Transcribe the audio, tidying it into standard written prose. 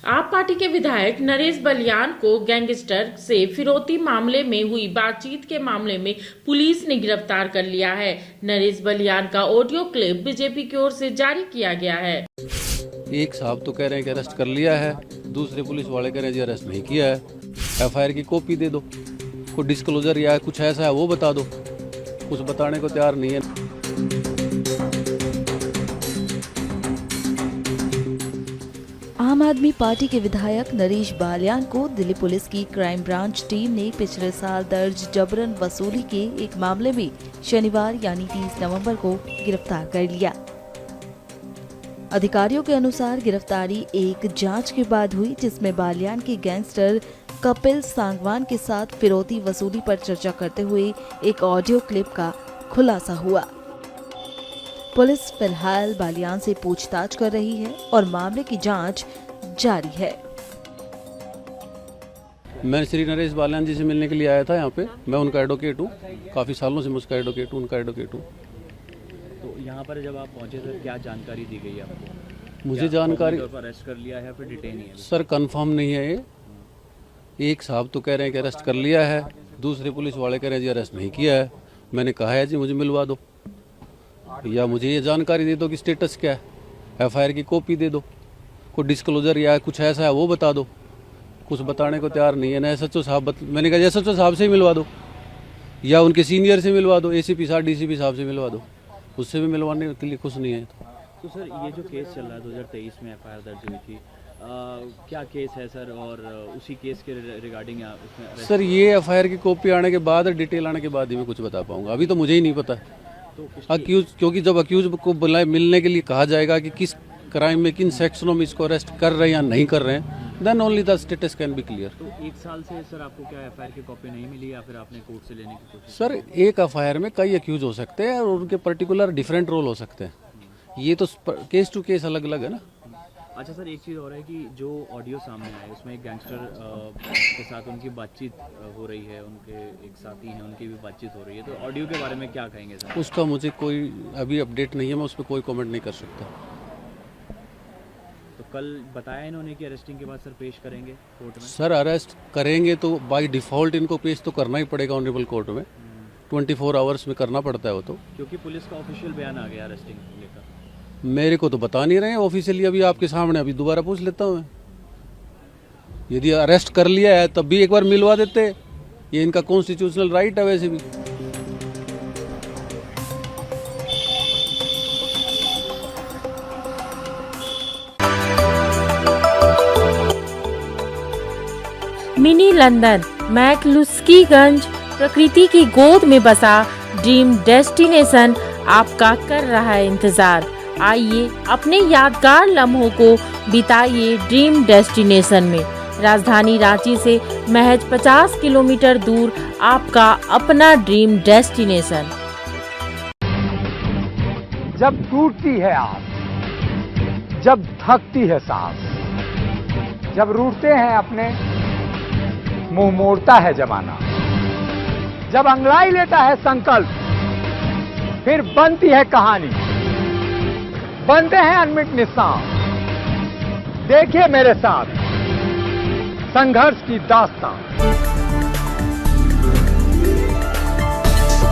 आप पार्टी के विधायक नरेश बलियान को गैंगस्टर से फिरौती मामले में हुई बातचीत के मामले में पुलिस ने गिरफ्तार कर लिया है। नरेश बलियान का ऑडियो क्लिप बीजेपी की ओर से जारी किया गया है। एक साहब तो कह रहे हैं कि अरेस्ट कर लिया है, दूसरे पुलिस वाले कह रहे हैं जी अरेस्ट नहीं किया है। एफआईआर की कॉपी दे दो, कोई डिस्क्लोजर या कुछ ऐसा है वो बता दो। कुछ बताने को तैयार नहीं है। आम आदमी पार्टी के विधायक नरेश बलियान को दिल्ली पुलिस की क्राइम ब्रांच टीम ने पिछले साल दर्ज जबरन वसूली के एक मामले में शनिवार यानी 30 नवंबर को गिरफ्तार कर लिया। अधिकारियों के अनुसार गिरफ्तारी एक जांच के बाद हुई, जिसमें बलियान के गैंगस्टर कपिल सांगवान के साथ फिरौती वसूली पर चर्चा करते हुए एक ऑडियो क्लिप का खुलासा हुआ। पुलिस फिलहाल बलियान से पूछताछ कर रही है और मामले की जांच जारी है। मैं श्री नरेश बलियान जी से मिलने के लिए आया था यहाँ पे। मैं उनका एडवोकेट हूँ, काफ़ी सालों से मैं उसका एडवोकेट हूँ, उनका एडवोकेट हूँ। तो यहाँ पर जब आप पहुँचे तो क्या जानकारी दी गई आपको? मुझे जानकारी अरेस्ट कर लिया है फिर डिटेन है? सर कंफर्म नहीं है ये। एक साहब तो कह रहे हैं कि अरेस्ट कर लिया है, दूसरे पुलिस वाले कह रहे हैं जी अरेस्ट नहीं किया है। मैंने कहा है जी मुझे मिलवा दो या मुझे ये जानकारी दे दो कि स्टेटस क्या है, एफआईआर की कॉपी दे दो, कोई डिस्क्लोजर या कुछ ऐसा है वो बता दो। कुछ बताने को तैयार नहीं है ना। एसएचओ साहब मैंने कहा एसएचओ साहब से ही मिलवा दो या उनके सीनियर से मिलवा दो, एसीपी साहब डीसीपी साहब से मिलवा दो। उससे भी मिलवाने के लिए कुछ नहीं है। तो सर ये जो केस चल रहा है 2023 में एफआईआर दर्ज हुई थी, क्या केस है सर? और उसी केस के रिगार्डिंग सर ये एफआईआर की कॉपी आने के बाद, डिटेल आने के बाद ही मैं कुछ बता पाऊंगा। अभी तो मुझे ही नहीं पता। अक्यूज, क्योंकि जब अक्यूज को बुलाए मिलने के लिए कहा जाएगा कि किस क्राइम में किन सेक्शनों में इसको अरेस्ट कर रहे हैं या नहीं कर रहे हैं, then only the status can be clear. तो एक साल से सर आपको क्या एफआईआर की कॉपी नहीं मिली या फिर आपने कोर्ट से लेने की कोशिश? सर एक एफआईआर में कई अक्यूज हो सकते हैं और उनके पर्टिकुलर डिफरेंट रोल हो सकते हैं। ये तो केस टू केस अलग अलग है ना। अच्छा सर, एक चीज़ और है कि जो ऑडियो सामने आया उसमें एक गैंगस्टर के साथ उनकी बातचीत हो रही है, उनके एक साथी हैं उनकी भी बातचीत हो रही है, तो ऑडियो के बारे में क्या कहेंगे सर? उसका मुझे कोई अभी अपडेट नहीं है, मैं उस पर कोई कमेंट नहीं कर सकता। तो कल बताया इन्होंने कि अरेस्टिंग के बाद सर पेश करेंगे कोर्ट में? सर अरेस्ट करेंगे तो बाय डिफ़ॉल्ट इनको पेश तो करना ही पड़ेगा ऑनरेबल कोर्ट में। 24 आवर्स में करना पड़ता है वो तो, क्योंकि पुलिस का ऑफिशियल बयान आ गया अरेस्टिंग लेकर। मेरे को तो बता नहीं रहे हैं ऑफिशियली। अभी आपके सामने अभी दोबारा पूछ लेता हूँ मैं। यदि अरेस्ट कर लिया है तब भी एक बार मिलवा देते, ये इनका कॉन्स्टिट्यूशनल राइट है वैसे भी। मिनी लंदन मैक्लुस्कीगंज प्रकृति की गोद में बसा ड्रीम डेस्टिनेशन आपका कर रहा है इंतजार। आइए अपने यादगार लम्हों को बिताइए ड्रीम डेस्टिनेशन में। राजधानी रांची से महज 50 किलोमीटर दूर आपका अपना ड्रीम डेस्टिनेशन। जब टूटती है आस, जब थकती है सांस, जब रूठते हैं अपने, मुंह मोड़ता है जमाना, जब अंगड़ाई लेता है संकल्प, फिर बनती है कहानी, बनते हैं अनमिट निशान। देखिए मेरे साथ संघर्ष की दास्तां।